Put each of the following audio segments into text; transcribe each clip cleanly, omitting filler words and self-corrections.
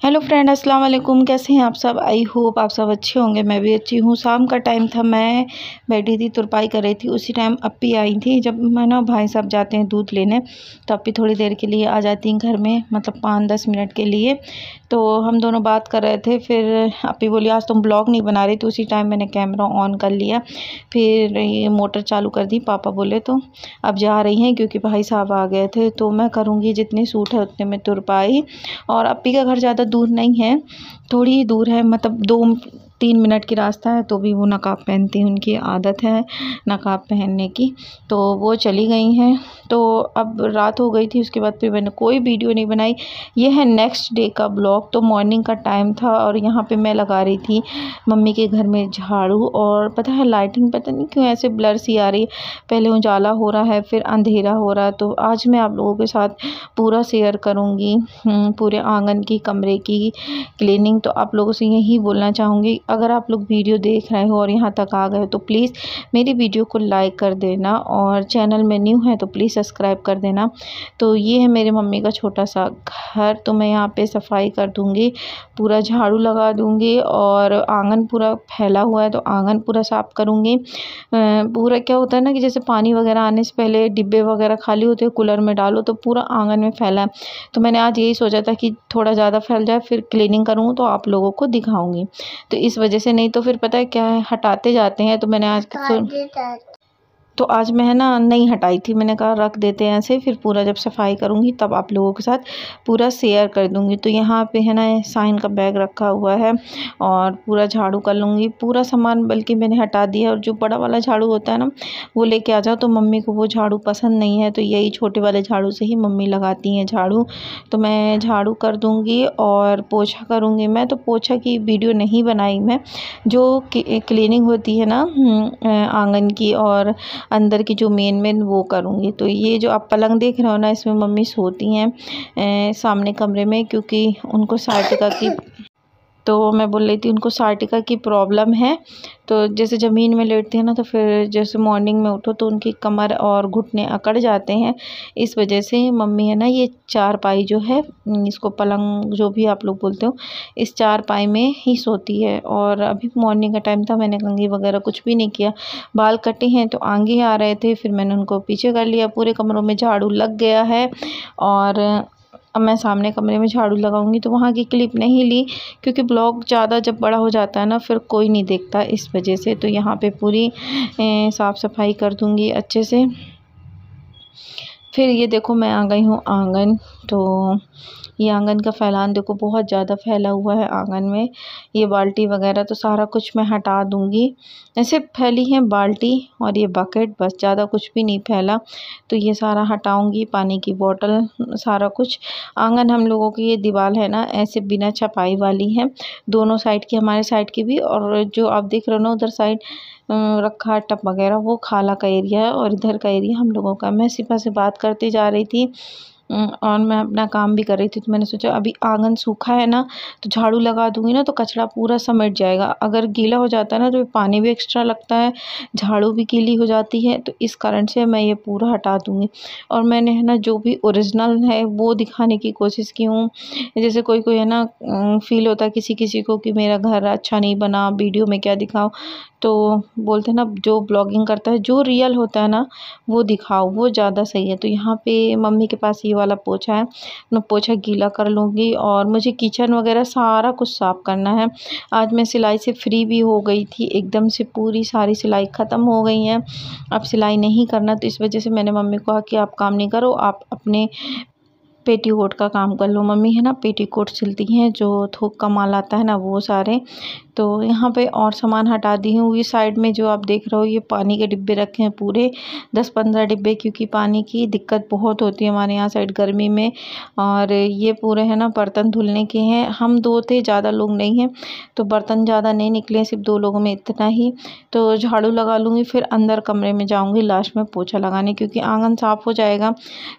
Hello friend, अस्सलाम वालेकुम। कैसे हैं आप सब? आई होप आप सब अच्छे होंगे। मैं भी अच्छी हूँ। शाम का टाइम था, मैं बैठी थी, तुरपाई कर रही थी। उसी टाइम अप्पी आई थी। जब मैं ना भाई साहब जाते हैं दूध लेने, तो अप्पी थोड़ी देर के लिए आ जाती हैं घर में, मतलब 5-10 मिनट के लिए। तो हम दोनों बात कर रहे थे। फिर अप्पी बोली आज तुम ब्लॉग नहीं बना रही, तो उसी टाइम मैंने कैमरा ऑन कर लिया। फिर ये मोटर चालू कर दी। पापा बोले तो अब जा रही हैं, क्योंकि भाई साहब आ गए थे। तो मैं करूँगी जितने सूट है उतने में तुरपाई। और अप्पी का घर ज़्यादा दूर नहीं है, थोड़ी ही दूर है, मतलब 2-3 मिनट की रास्ता है। तो भी वो नकाब पहनती हैं, उनकी आदत है नकाब पहनने की। तो वो चली गई हैं। तो अब रात हो गई थी, उसके बाद फिर मैंने कोई वीडियो नहीं बनाई। ये है नेक्स्ट डे का ब्लॉग। तो मॉर्निंग का टाइम था और यहाँ पे मैं लगा रही थी मम्मी के घर में झाड़ू। और पता है लाइटिंग पता नहीं क्यों ऐसे ब्लर सी आ रही है। पहले उजाला हो रहा है, फिर अंधेरा हो रहा है। तो आज मैं आप लोगों के साथ पूरा शेयर करूँगी पूरे आंगन की, कमरे की क्लीनिंग। तो आप लोगों से यही बोलना चाहूँगी, अगर आप लोग वीडियो देख रहे हो और यहाँ तक आ गए हो तो प्लीज़ मेरी वीडियो को लाइक कर देना, और चैनल में न्यू है तो प्लीज़ सब्सक्राइब कर देना। तो ये है मेरे मम्मी का छोटा सा घर। तो मैं यहाँ पे सफाई कर दूँगी, पूरा झाड़ू लगा दूँगी। और आंगन पूरा फैला हुआ है, तो आंगन पूरा साफ़ करूँगी। पूरा क्या होता है ना कि जैसे पानी वगैरह आने से पहले डिब्बे वगैरह खाली होते हैं, कूलर में डालो तो पूरा आंगन में फैला है। तो मैंने आज यही सोचा था कि थोड़ा ज़्यादा फैल जाए, फिर क्लीनिंग करूँ तो आप लोगों को दिखाऊंगी। तो इस वजह से, नहीं तो फिर पता है क्या है, हटाते जाते हैं। तो मैंने आज तो आज मैं है ना नहीं हटाई थी। मैंने कहा रख देते हैं ऐसे, फिर पूरा जब सफाई करूँगी तब आप लोगों के साथ पूरा शेयर कर दूँगी। तो यहाँ पे है ना साइन का बैग रखा हुआ है, और पूरा झाड़ू कर लूँगी। पूरा सामान बल्कि मैंने हटा दिया। और जो बड़ा वाला झाड़ू होता है ना, वो लेके आ जाओ। तो मम्मी को वो झाड़ू पसंद नहीं है, तो यही छोटे वाले झाड़ू से ही मम्मी लगाती हैं झाड़ू। तो मैं झाड़ू कर दूँगी और पोछा करूँगी। मैं तो पोछा की वीडियो नहीं बनाई, मैं जो क्लीनिंग होती है ना आंगन की और अंदर की जो मेन वो करूँगी। तो ये जो आप पलंग देख रहे हो ना, इसमें मम्मी सोती हैं सामने कमरे में, क्योंकि उनको साइटिका की, तो मैं बोल रही थी उनको साइटिका की प्रॉब्लम है। तो जैसे ज़मीन में लेटती है ना, तो फिर जैसे मॉर्निंग में उठो तो उनकी कमर और घुटने अकड़ जाते हैं। इस वजह से मम्मी है ना ये चारपाई जो है, इसको पलंग जो भी आप लोग बोलते हो, इस चारपाई में ही सोती है। और अभी मॉर्निंग का टाइम था, मैंने कंघी वगैरह कुछ भी नहीं किया। बाल कटे हैं तो आगे आ रहे थे, फिर मैंने उनको पीछे कर लिया। पूरे कमरों में झाड़ू लग गया है। और अब मैं सामने कमरे में झाड़ू लगाऊंगी। तो वहाँ की क्लिप नहीं ली, क्योंकि ब्लॉग ज़्यादा जब बड़ा हो जाता है ना, फिर कोई नहीं देखता, इस वजह से। तो यहाँ पे पूरी साफ़ सफाई कर दूँगी अच्छे से। फिर ये देखो मैं आ गई हूँ आंगन। तो ये आंगन का फैलान देखो, बहुत ज़्यादा फैला हुआ है आंगन में। ये बाल्टी वगैरह तो सारा कुछ मैं हटा दूँगी। ऐसे फैली है बाल्टी और ये बकेट, बस ज़्यादा कुछ भी नहीं फैला। तो ये सारा हटाऊँगी, पानी की बोतल, सारा कुछ। आंगन हम लोगों की ये दीवार है ना, ऐसे बिना छपाई वाली है, दोनों साइड की, हमारे साइड की भी। और जो आप देख रहे हो ना उधर साइड रखा है टब वगैरह, वो खाला का एरिया है, और इधर का एरिया हम लोगों का। मैं सिपा से बात करती जा रही थी और मैं अपना काम भी कर रही थी। तो मैंने सोचा अभी आंगन सूखा है ना, तो झाड़ू लगा दूंगी ना, तो कचरा पूरा समेट जाएगा। अगर गीला हो जाता है ना, तो पानी भी एक्स्ट्रा लगता है, झाड़ू भी गीली हो जाती है। तो इस कारण से मैं ये पूरा हटा दूंगी। और मैंने है ना जो भी ओरिजिनल है वो दिखाने की कोशिश की हूँ। जैसे कोई कोई है ना फील होता है किसी किसी को कि मेरा घर अच्छा नहीं बना, वीडियो में क्या दिखाओ। तो बोलते हैं ना, जो ब्लॉगिंग करता है, जो रियल होता है ना वो दिखाओ, वो ज़्यादा सही है। तो यहाँ पे मम्मी के पास ये वाला पोछा है, मैं पोछा गीला कर लूँगी। और मुझे किचन वगैरह सारा कुछ साफ़ करना है। आज मैं सिलाई से फ्री भी हो गई थी, एकदम से पूरी सारी सिलाई ख़त्म हो गई है। अब सिलाई नहीं करना, तो इस वजह से मैंने मम्मी को कहा कि आप काम नहीं करो, आप अपने पेटीकोट का काम कर लो। मम्मी है ना पेटीकोट सिलती हैं, जो थोक का माल आता है ना वो सारे। तो यहाँ पे और सामान हटा दी हूँ। ये साइड में जो आप देख रहे हो, ये पानी के डिब्बे रखे हैं पूरे 10-15 डिब्बे, क्योंकि पानी की दिक्कत बहुत होती है हमारे यहाँ साइड गर्मी में। और ये पूरे है ना बर्तन धुलने के हैं। हम 2 थे, ज़्यादा लोग नहीं हैं, तो बर्तन ज़्यादा नहीं निकले, सिर्फ 2 लोगों में इतना ही। तो झाड़ू लगा लूँगी, फिर अंदर कमरे में जाऊँगी लास्ट में पोछा लगाने, क्योंकि आंगन साफ़ हो जाएगा।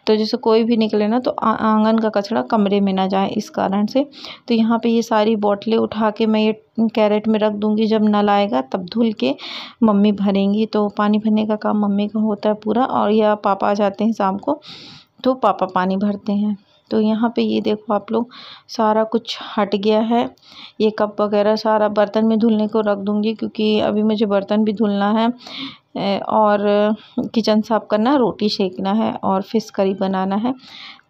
तो जैसे कोई भी निकले ना, तो आंगन का कचरा कमरे में ना जाए, इस कारण से। तो यहाँ पे ये सारी बोतलें उठा के मैं ये कैरेट में रख दूँगी। जब नल आएगा तब धुल के मम्मी भरेंगी। तो पानी भरने का काम मम्मी का होता है पूरा। और या पापा आ जाते हैं शाम को, तो पापा पानी भरते हैं। तो यहाँ पे ये देखो आप लोग सारा कुछ हट गया है। ये कप वगैरह सारा बर्तन में धुलने को रख दूँगी, क्योंकि अभी मुझे बर्तन भी धुलना है और किचन साफ़ करना है, रोटी सेकना है और फ़िश करी बनाना है।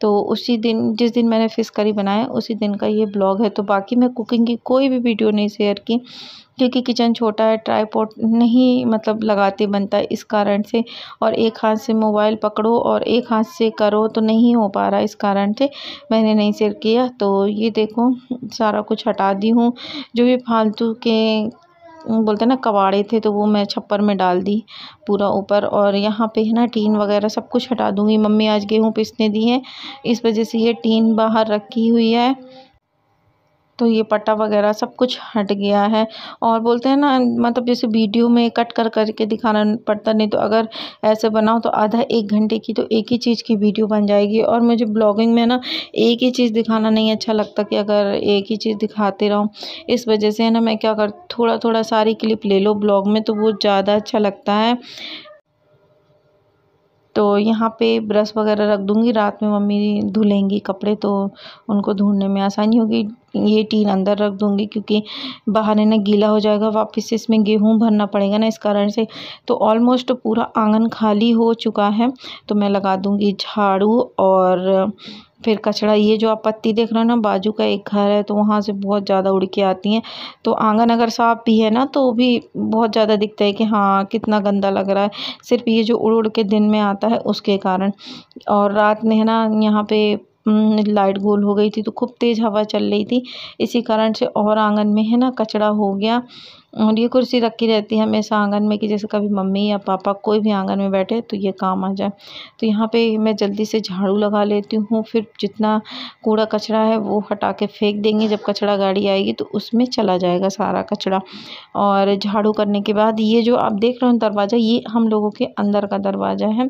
तो उसी दिन, जिस दिन मैंने फ़िश करी बनाया उसी दिन का ये ब्लॉग है। तो बाकी मैं कुकिंग की कोई भी वीडियो नहीं शेयर की, क्योंकि किचन छोटा है, ट्राइपॉड नहीं मतलब लगाते बनता है इस कारण से, और एक हाथ से मोबाइल पकड़ो और एक हाथ से करो तो नहीं हो पा रहा, इस कारण से मैंने नहीं शेयर किया। तो ये देखो सारा कुछ हटा दी हूँ, जो भी फालतू के बोलते हैं ना कबाड़े थे, तो वो मैं छप्पर में डाल दी पूरा ऊपर। और यहाँ पे है ना टीन वगैरह सब कुछ हटा दूँगी। मम्मी आज गेहूँ पीसने दी हैं, इस वजह से ये टीन बाहर रखी हुई है। तो ये पट्टा वगैरह सब कुछ हट गया है। और बोलते हैं ना मतलब जैसे वीडियो में कट कर करके दिखाना पड़ता, नहीं तो अगर ऐसे बनाओ तो आधा 1 घंटे की तो एक ही चीज़ की वीडियो बन जाएगी। और मुझे ब्लॉगिंग में ना एक ही चीज़ दिखाना नहीं अच्छा लगता, कि अगर एक ही चीज़ दिखाते रहो। इस वजह से है ना मैं क्या कर, थोड़ा थोड़ा सारी क्लिप ले लो ब्लॉग में, तो वो ज़्यादा अच्छा लगता है। तो यहाँ पे ब्रश वगैरह रख दूँगी, रात में मम्मी धुलेंगी कपड़े तो उनको ढूँढने में आसानी होगी। ये टीन अंदर रख दूँगी, क्योंकि बाहर है ना गीला हो जाएगा, वापस से इसमें गेहूँ भरना पड़ेगा ना, इस कारण से। तो ऑलमोस्ट पूरा आंगन खाली हो चुका है, तो मैं लगा दूँगी झाड़ू। और फिर कचरा, ये जो आप पत्ती देख रहे हो ना, बाजू का एक घर है तो वहाँ से बहुत ज़्यादा उड़ के आती हैं। तो आंगन अगर साफ़ भी है ना तो भी बहुत ज़्यादा दिखता है कि हाँ कितना गंदा लग रहा है, सिर्फ ये जो उड़ उड़ के दिन में आता है उसके कारण। और रात में है ना यहाँ पे लाइट गोल हो गई थी, तो खूब तेज़ हवा चल रही थी, इसी कारण से और आंगन में है ना कचरा हो गया। और ये कुर्सी रखी रहती है हमेशा आंगन में, कि जैसे कभी मम्मी या पापा कोई भी आंगन में बैठे तो ये काम आ जाए। तो यहाँ पे मैं जल्दी से झाड़ू लगा लेती हूँ, फिर जितना कूड़ा कचरा है वो हटा के फेंक देंगे। जब कचरा गाड़ी आएगी तो उसमें चला जाएगा सारा कचरा। और झाड़ू करने के बाद ये जो आप देख रहे हो दरवाज़ा, ये हम लोगों के अंदर का दरवाज़ा है।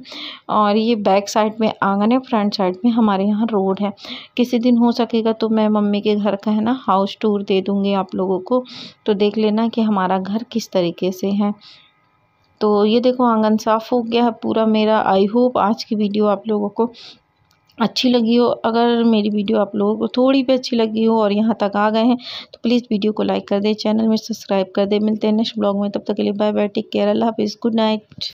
और ये बैक साइड में आंगन है, फ्रंट साइड में हमारे यहाँ रोड है। किसी दिन हो सकेगा तो मैं मम्मी के घर का है ना हाउस टूर दे दूँगी आप लोगों को, तो देख लेना कि हमारा घर किस तरीके से है। तो ये देखो आंगन साफ़ हो गया है पूरा मेरा। आई होप आज की वीडियो आप लोगों को अच्छी लगी हो। अगर मेरी वीडियो आप लोगों को थोड़ी भी अच्छी लगी हो और यहाँ तक आ गए हैं तो प्लीज़ वीडियो को लाइक कर दें, चैनल में सब्सक्राइब कर दें। मिलते हैं नेक्स्ट ब्लॉग में, तब तक के लिए बाय बाय, टेक केयर, अल्लाह हाफिज़, गुड नाइट।